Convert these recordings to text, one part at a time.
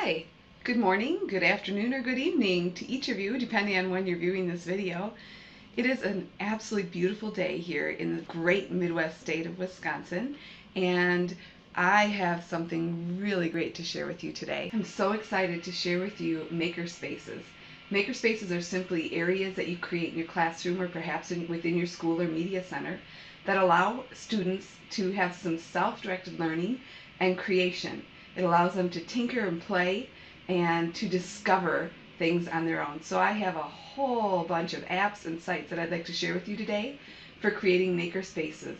Hi, good morning, good afternoon, or good evening to each of you, depending on when you're viewing this video. It is an absolutely beautiful day here in the great Midwest state of Wisconsin, and I have something really great to share with you today. I'm so excited to share with you maker spaces. Maker spaces are simply areas that you create in your classroom or perhaps within your school or media center that allow students to have some self-directed learning and creation. It allows them to tinker and play and to discover things on their own. So I have a whole bunch of apps and sites that I'd like to share with you today for creating maker spaces.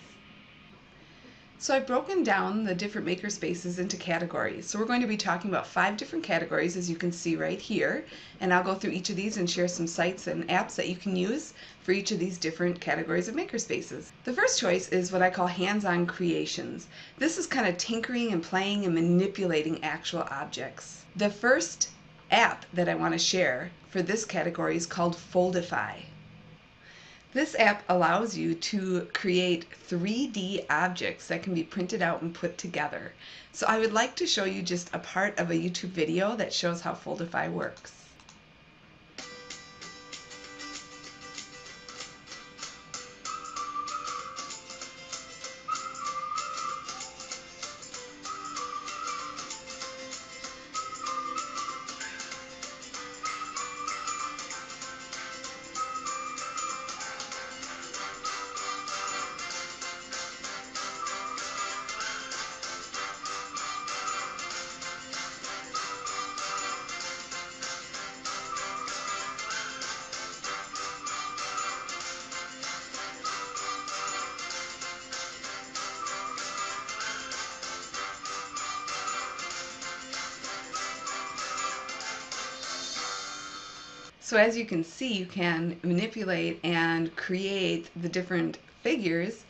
So I've broken down the different maker spaces into categories. So we're going to be talking about 5 different categories, as you can see right here, and I'll go through each of these and share some sites and apps that you can use for each of these different categories of maker spaces. The first choice is what I call hands-on creations. This is kind of tinkering and playing and manipulating actual objects. The first app that I want to share for this category is called Foldify. This app allows you to create 3D objects that can be printed out and put together. So I would like to show you just a part of a YouTube video that shows how Foldify works. So as you can see, you can manipulate and create the different figures,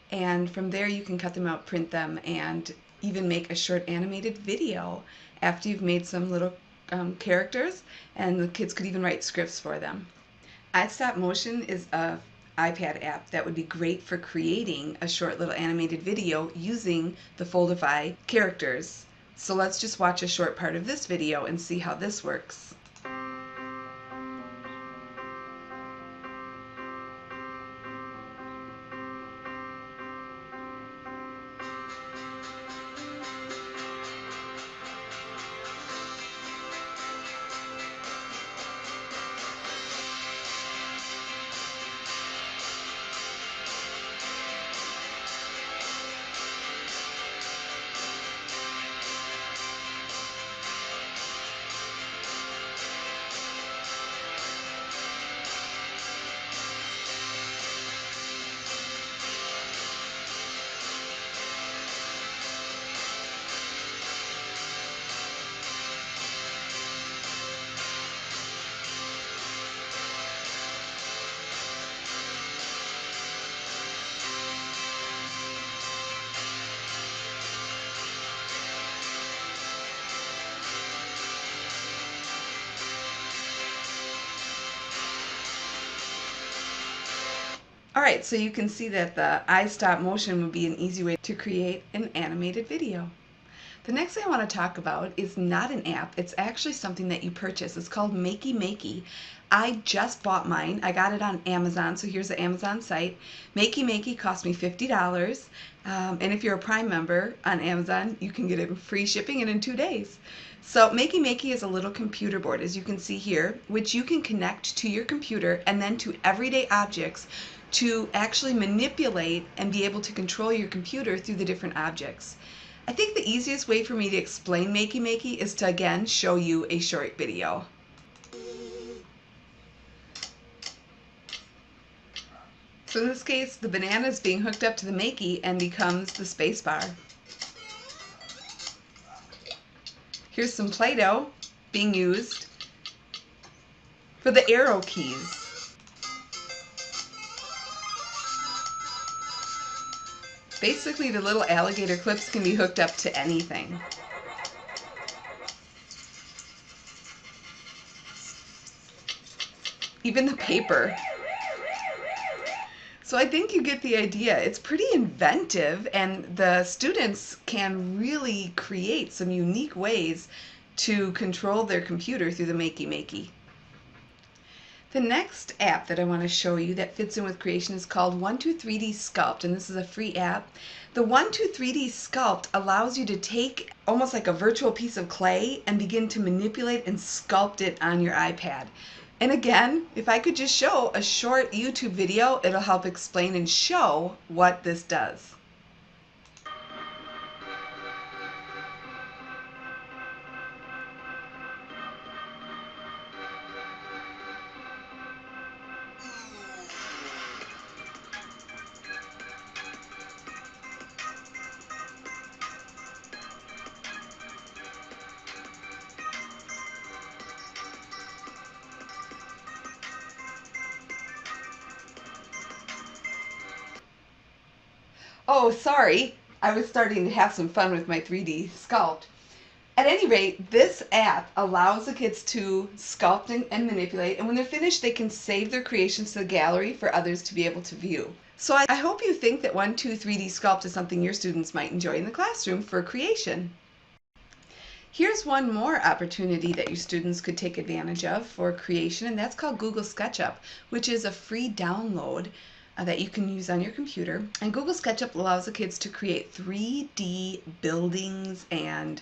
and from there you can cut them out, print them, and even make a short animated video after you've made some little characters, and the kids could even write scripts for them. iStop Motion is an iPad app that would be great for creating a short little animated video using the Foldify characters. So let's just watch a short part of this video and see how this works. Alright, so you can see that the iStop Motion would be an easy way to create an animated video. The next thing I want to talk about is not an app, it's actually something that you purchase. It's called Makey Makey. I just bought mine. I got it on Amazon, so here's the Amazon site. Makey Makey cost me $50, and if you're a Prime member on Amazon, you can get it free shipping and in 2 days. So Makey Makey is a little computer board, as you can see here, which you can connect to your computer and then to everyday objects to actually manipulate and be able to control your computer through the different objects. I think the easiest way for me to explain Makey Makey is to again show you a short video. So in this case, the banana is being hooked up to the Makey and becomes the space bar. Here's some Play-Doh being used for the arrow keys. Basically, the little alligator clips can be hooked up to anything. Even the paper. So I think you get the idea. It's pretty inventive, and the students can really create some unique ways to control their computer through the Makey Makey. The next app that I want to show you that fits in with creation is called 123D Sculpt, and this is a free app. The 123D Sculpt allows you to take almost like a virtual piece of clay and begin to manipulate and sculpt it on your iPad. And again, if I could just show a short YouTube video, it'll help explain and show what this does. Oh, sorry, I was starting to have some fun with my 3D sculpt. At any rate, this app allows the kids to sculpt and manipulate, and when they're finished, they can save their creations to the gallery for others to be able to view. So I hope you think that 123D Sculpt is something your students might enjoy in the classroom for creation. Here's one more opportunity that your students could take advantage of for creation, and that's called Google SketchUp, which is a free download that you can use on your computer. And Google SketchUp allows the kids to create 3D buildings and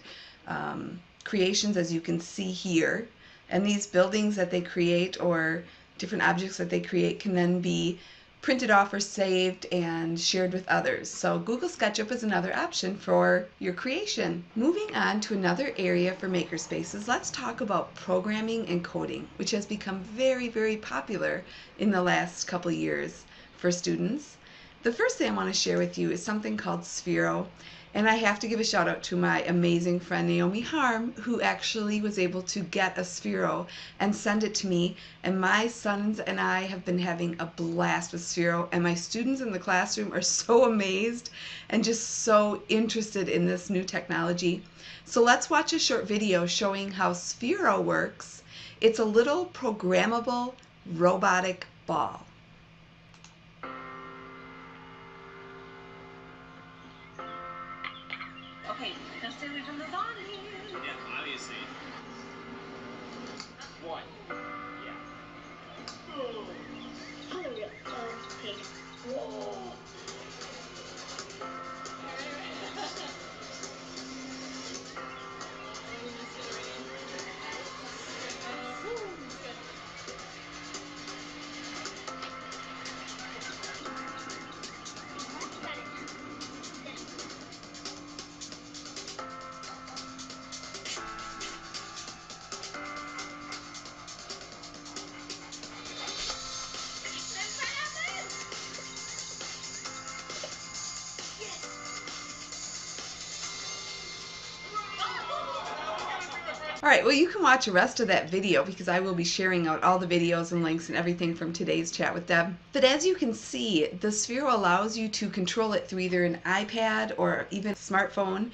creations, as you can see here. And these buildings that they create or different objects that they create can then be printed off or saved and shared with others. So Google SketchUp is another option for your creation. Moving on to another area for maker spaces, let's talk about programming and coding, which has become very, very popular in the last couple years for students. The first thing I want to share with you is something called Sphero, and I have to give a shout out to my amazing friend Naomi Harm, who actually was able to get a Sphero and send it to me, and my sons and I have been having a blast with Sphero, and my students in the classroom are so amazed and just so interested in this new technology. So let's watch a short video showing how Sphero works. It's a little programmable robotic ball. Okay, now stay away from the zombie. Yeah, obviously. One. Yeah. Pink. Whoa. Alright, well, you can watch the rest of that video because I will be sharing out all the videos and links and everything from today's chat with Deb. But as you can see, the Sphero allows you to control it through either an iPad or even a smartphone.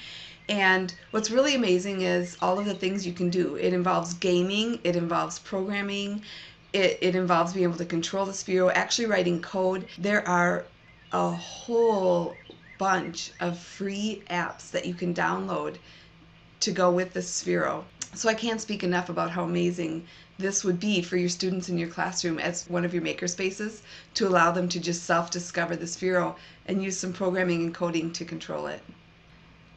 And what's really amazing is all of the things you can do. It involves gaming, it involves programming, it involves being able to control the Sphero, actually writing code. There are a whole bunch of free apps that you can download to go with the Sphero. So I can't speak enough about how amazing this would be for your students in your classroom as one of your maker spaces, to allow them to just self-discover the Sphero and use some programming and coding to control it.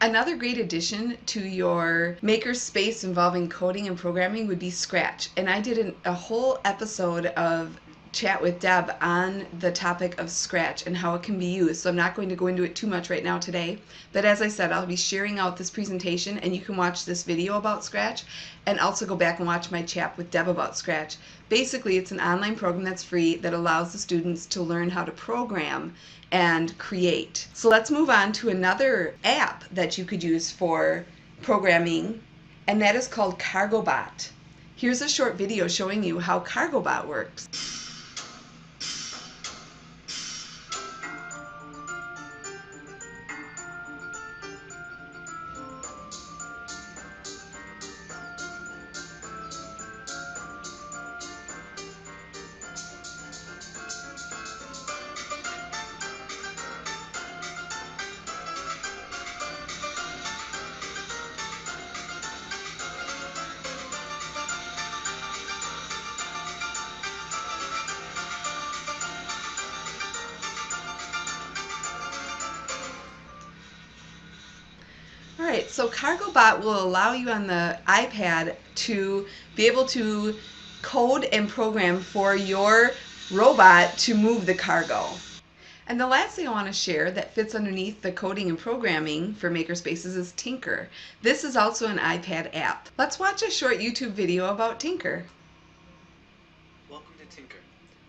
Another great addition to your maker space involving coding and programming would be Scratch. And I did a whole episode of chat with Deb on the topic of Scratch and how it can be used. So I'm not going to go into it too much right now today, but as I said, I'll be sharing out this presentation, and you can watch this video about Scratch and also go back and watch my chat with Deb about Scratch. Basically, it's an online program that's free that allows the students to learn how to program and create. So let's move on to another app that you could use for programming, and that is called CargoBot. Here's a short video showing you how CargoBot works. So CargoBot will allow you on the iPad to be able to code and program for your robot to move the cargo. And the last thing I want to share that fits underneath the coding and programming for Makerspaces is Tinker. This is also an iPad app. Let's watch a short YouTube video about Tinker. Welcome to Tinker.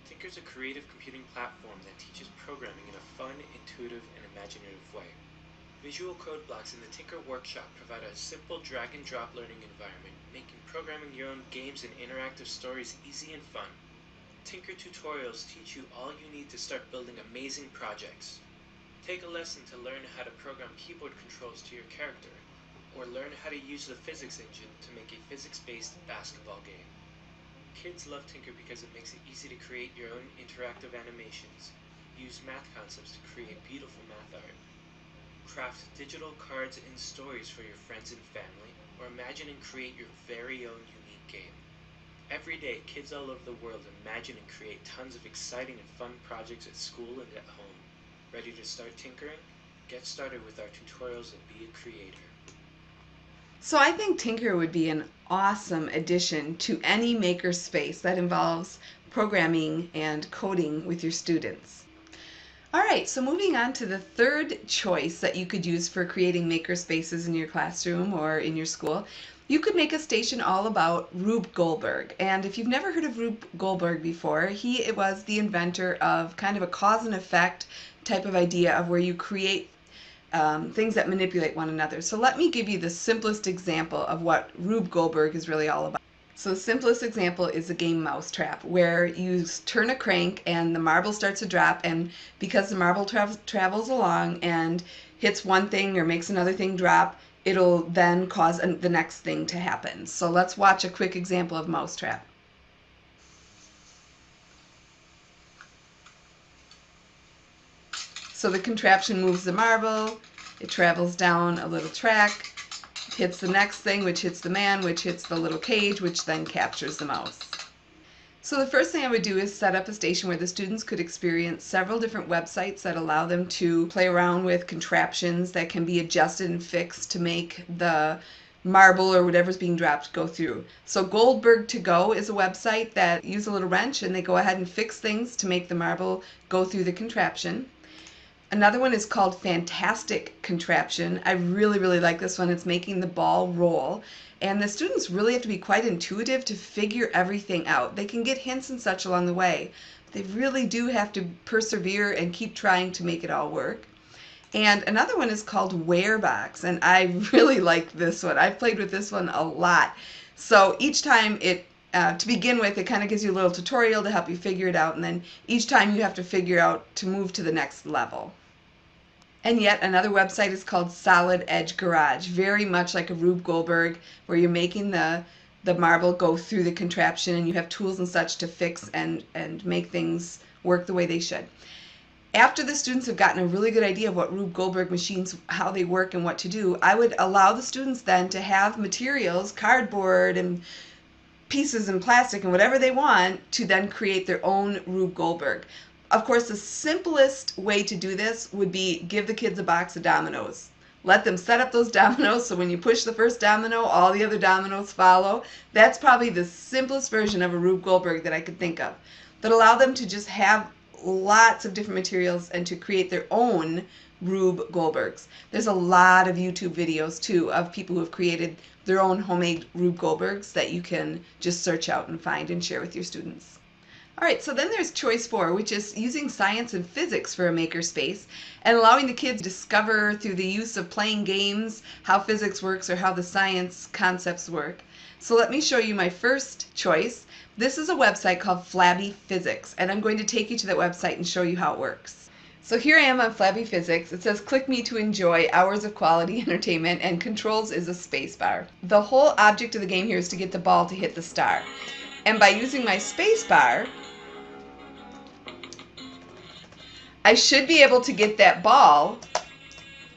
Tinker is a creative computing platform that teaches programming in a fun, intuitive, and imaginative way. Visual code blocks in the Tinker workshop provide a simple drag-and-drop learning environment, making programming your own games and interactive stories easy and fun. Tinker tutorials teach you all you need to start building amazing projects. Take a lesson to learn how to program keyboard controls to your character, or learn how to use the physics engine to make a physics-based basketball game. Kids love Tinker because it makes it easy to create your own interactive animations, use math concepts to create beautiful math art, craft digital cards and stories for your friends and family, or imagine and create your very own unique game. Every day, kids all over the world imagine and create tons of exciting and fun projects at school and at home. Ready to start tinkering? Get started with our tutorials and be a creator. So I think Tinker would be an awesome addition to any makerspace that involves programming and coding with your students. All right, so moving on to the third choice that you could use for creating makerspaces in your classroom or in your school. You could make a station all about Rube Goldberg. And if you've never heard of Rube Goldberg before, he was the inventor of kind of a cause and effect type of idea of where you create things that manipulate one another. So let me give you the simplest example of what Rube Goldberg is really all about. So the simplest example is the game Mousetrap, where you turn a crank and the marble starts to drop, and because the marble travels along and hits one thing or makes another thing drop, it'll then cause the next thing to happen. So let's watch a quick example of Mousetrap. So the contraption moves the marble, it travels down a little track, hits the next thing, which hits the man, which hits the little cage, which then captures the mouse. So the first thing I would do is set up a station where the students could experience several different websites that allow them to play around with contraptions that can be adjusted and fixed to make the marble or whatever's being dropped go through. So Goldberg to Go is a website that uses a little wrench and they go ahead and fix things to make the marble go through the contraption. Another one is called Fantastic Contraption. I really like this one. It's making the ball roll. And the students really have to be quite intuitive to figure everything out. They can get hints and such along the way, but they really do have to persevere and keep trying to make it all work. And another one is called Warebox, and I really like this one. I've played with this one a lot. So each time to begin with, it kind of gives you a little tutorial to help you figure it out, and then each time you have to figure out to move to the next level. And yet another website is called Solid Edge Garage, very much like a Rube Goldberg, where you're making the marble go through the contraption and you have tools and such to fix and make things work the way they should. After the students have gotten a really good idea of what Rube Goldberg machines, how they work and what to do, I would allow the students then to have materials, cardboard and pieces and plastic and whatever they want, to then create their own Rube Goldberg. Of course, the simplest way to do this would be give the kids a box of dominoes. Let them set up those dominoes so when you push the first domino, all the other dominoes follow. That's probably the simplest version of a Rube Goldberg that I could think of. But allow them to just have lots of different materials and to create their own Rube Goldbergs. There's a lot of YouTube videos too of people who have created their own homemade Rube Goldbergs that you can just search out and find and share with your students. All right, so then there's choice 4, which is using science and physics for a makerspace and allowing the kids to discover through the use of playing games how physics works or how the science concepts work. So let me show you my first choice. This is a website called Flabby Physics, and I'm going to take you to that website and show you how it works. So here I am on Flabby Physics. It says click me to enjoy hours of quality entertainment, and controls is a space bar. The whole object of the game here is to get the ball to hit the star. And by using my space bar, I should be able to get that ball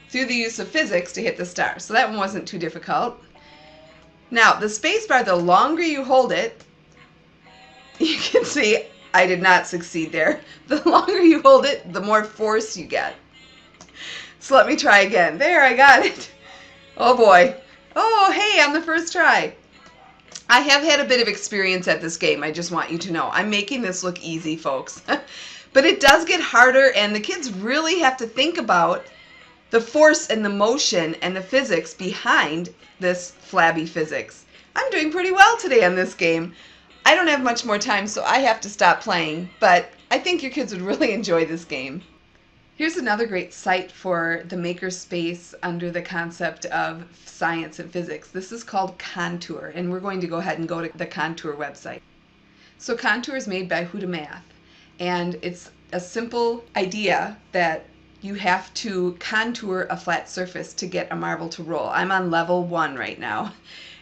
through the use of physics to hit the star. So that one wasn't too difficult. Now, the space bar, the longer you hold it, you can see I did not succeed there. The longer you hold it, the more force you get. So let me try again. There, I got it. Oh boy. Oh, hey, on the first try. I have had a bit of experience at this game, I just want you to know. I'm making this look easy, folks. But it does get harder, and the kids really have to think about the force and the motion and the physics behind this flabby physics. I'm doing pretty well today on this game. I don't have much more time, so I have to stop playing, but I think your kids would really enjoy this game. Here's another great site for the makerspace under the concept of science and physics. This is called Contour, and we're going to go ahead and go to the Contour website. So Contour is made by Huda Math, and it's a simple idea that you have to contour a flat surface to get a marble to roll. I'm on level 1 right now.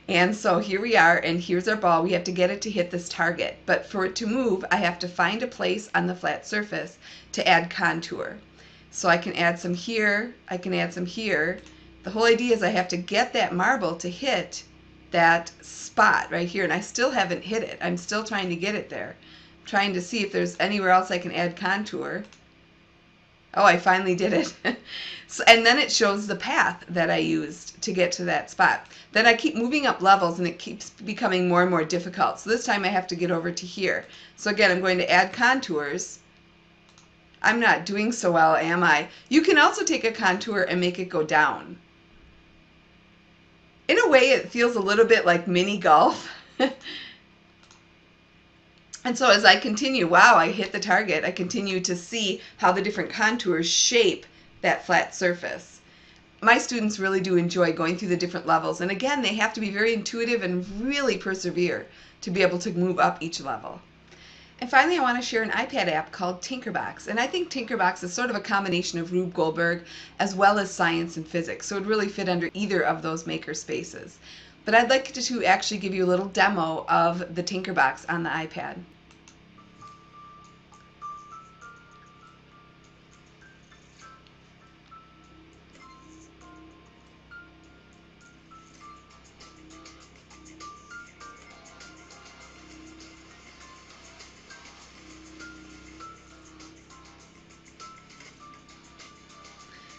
And so here we are, and here's our ball. We have to get it to hit this target. But for it to move, I have to find a place on the flat surface to add contour. So I can add some here, I can add some here. The whole idea is I have to get that marble to hit that spot right here, and I still haven't hit it. I'm still trying to get it there. I'm trying to see if there's anywhere else I can add contour. Oh, I finally did it. And then it shows the path that I used to get to that spot. Then I keep moving up levels, and it keeps becoming more and more difficult. So this time I have to get over to here. So again, I'm going to add contours. I'm not doing so well, am I? You can also take a contour and make it go down. In a way, it feels a little bit like mini golf. And so as I continue, wow, I hit the target, I continue to see how the different contours shape that flat surface. My students really do enjoy going through the different levels. And again, they have to be very intuitive and really persevere to be able to move up each level. And finally, I want to share an iPad app called Tinkerbox. And I think Tinkerbox is sort of a combination of Rube Goldberg as well as science and physics. So it would really fit under either of those maker spaces. But I'd like to actually give you a little demo of the Tinkerbox on the iPad.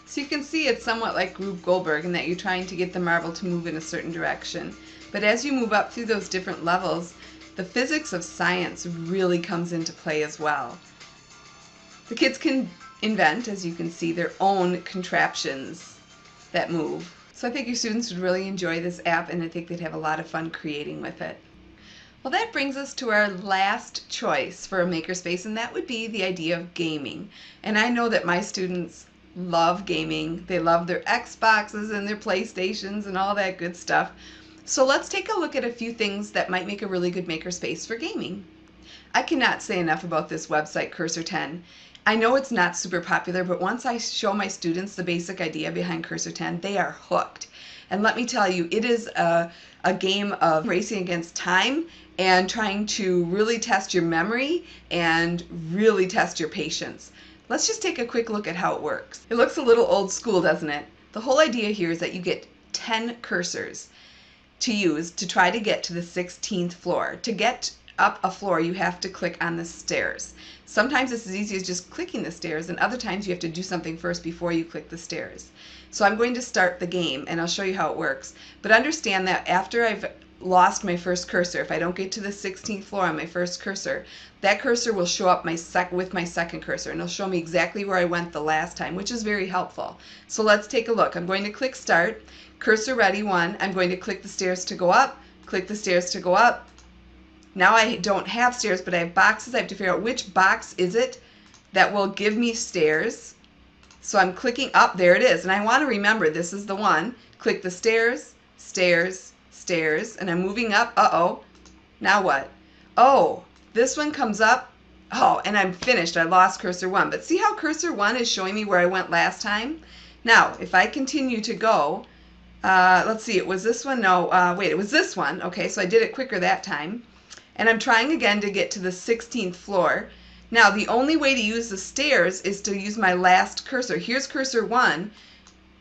So you can see it's somewhat like Rube Goldberg in that you're trying to get the marble to move in a certain direction. But as you move up through those different levels, the physics of science really comes into play as well. The kids can invent, as you can see, their own contraptions that move. So I think your students would really enjoy this app, and I think they'd have a lot of fun creating with it. Well, that brings us to our last choice for a makerspace, and that would be the idea of gaming. And I know that my students love gaming. They love their Xboxes and their PlayStations and all that good stuff. So let's take a look at a few things that might make a really good makerspace for gaming. I cannot say enough about this website, Cursor 10. I know it's not super popular, but once I show my students the basic idea behind Cursor 10, they are hooked. And let me tell you, it is a game of racing against time and trying to really test your memory and really test your patience. Let's just take a quick look at how it works. It looks a little old school, doesn't it? The whole idea here is that you get 10 cursors to use to try to get to the 16th floor. To get up a floor, you have to click on the stairs. Sometimes it's as easy as just clicking the stairs, and other times you have to do something first before you click the stairs. So I'm going to start the game, and I'll show you how it works. But understand that after I've lost my first cursor, if I don't get to the 16th floor on my first cursor, that cursor will show up with my second cursor, and it'll show me exactly where I went the last time, which is very helpful. So let's take a look. I'm going to click Start, cursor ready 1. I'm going to click the stairs to go up, click the stairs to go up. Now I don't have stairs, but I have boxes. I have to figure out which box is it that will give me stairs. So I'm clicking up, there it is, and I want to remember this is the one. Click the stairs, stairs, stairs, and I'm moving up. Uh-oh. Now what? Oh, this one comes up. Oh, and I'm finished. I lost cursor 1. But see how cursor 1 is showing me where I went last time? Now, if I continue to go, let's see, it was this one? No, wait, it was this one. Okay, so I did it quicker that time. And I'm trying again to get to the 16th floor. Now, the only way to use the stairs is to use my last cursor. Here's cursor 1.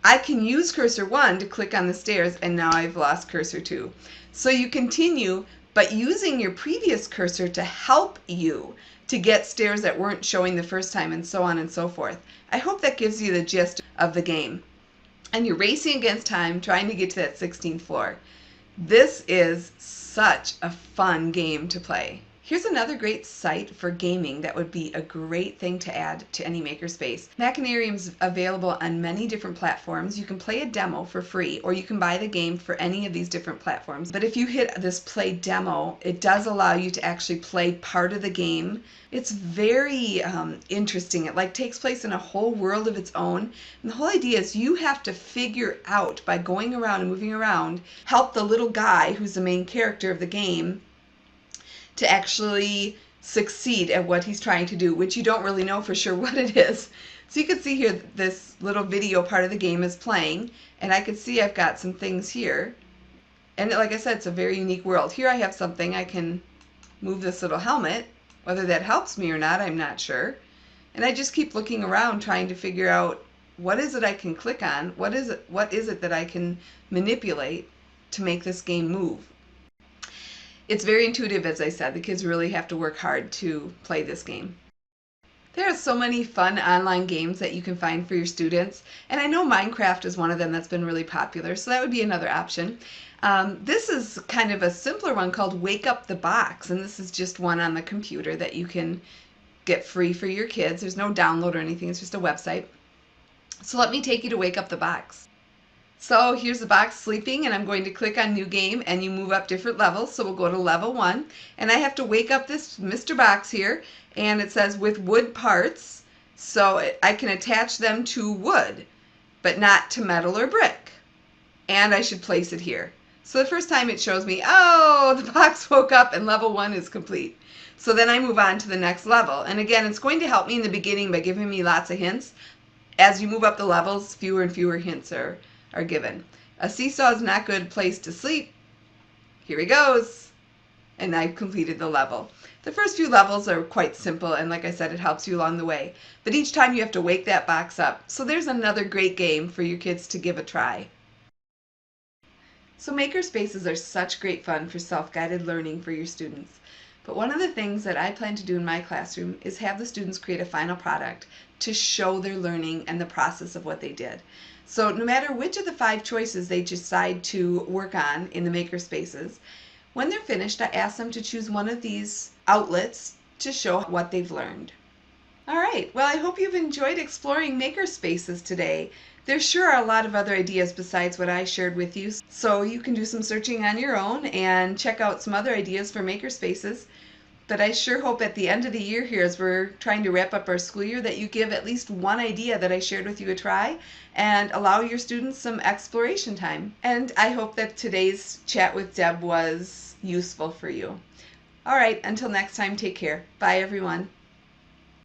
I can use cursor 1 to click on the stairs, and now I've lost cursor 2. So you continue, but using your previous cursor to help you to get stairs that weren't showing the first time, and so on and so forth. I hope that gives you the gist of the game. and you're racing against time trying to get to that 16th floor. This is such a fun game to play. Here's another great site for gaming that would be a great thing to add to any makerspace. Machinarium's available on many different platforms. You can play a demo for free, or you can buy the game for any of these different platforms. But if you hit this play demo, it does allow you to actually play part of the game. It's very interesting. It takes place in a whole world of its own. And the whole idea is you have to figure out, by going around and moving around, help the little guy who's the main character of the game to actually succeed at what he's trying to do, which you don't really know for sure what it is. So you can see here this little video part of the game is playing, and I can see I've got some things here. And like I said, it's a very unique world. Here I have something. I can move this little helmet. Whether that helps me or not, I'm not sure. And I just keep looking around trying to figure out, what is it I can click on? What is it that I can manipulate to make this game move? It's very intuitive, as I said. The kids really have to work hard to play this game. There are so many fun online games that you can find for your students, and I know Minecraft is one of them that's been really popular, so that would be another option. This is kind of a simpler one called Wake Up the Box, and this is just one on the computer that you can get free for your kids. There's no download or anything, it's just a website. So let me take you to Wake Up the Box. So here's the box sleeping, and I'm going to click on New Game, and you move up different levels. So we'll go to level 1, and I have to wake up this Mr. Box here, and it says with wood parts, so I can attach them to wood, but not to metal or brick. And I should place it here. So the first time it shows me, oh, the box woke up and level 1 is complete. So then I move on to the next level. And again, it's going to help me in the beginning by giving me lots of hints. As you move up the levels, fewer and fewer hints are given. A seesaw is not a good place to sleep. Here he goes. And I've completed the level. The first few levels are quite simple, and like I said, it helps you along the way. But each time you have to wake that box up. So there's another great game for your kids to give a try. So maker spaces are such great fun for self-guided learning for your students. But one of the things that I plan to do in my classroom is have the students create a final product to show their learning and the process of what they did. So no matter which of the 5 choices they decide to work on in the maker spaces, when they're finished, I ask them to choose one of these outlets to show what they've learned. All right, well, I hope you've enjoyed exploring maker spaces today. There sure are a lot of other ideas besides what I shared with you, so you can do some searching on your own and check out some other ideas for maker spaces. But I sure hope at the end of the year here, as we're trying to wrap up our school year, that you give at least one idea that I shared with you a try and allow your students some exploration time. And I hope that today's chat with Deb was useful for you. All right, until next time, take care. Bye, everyone.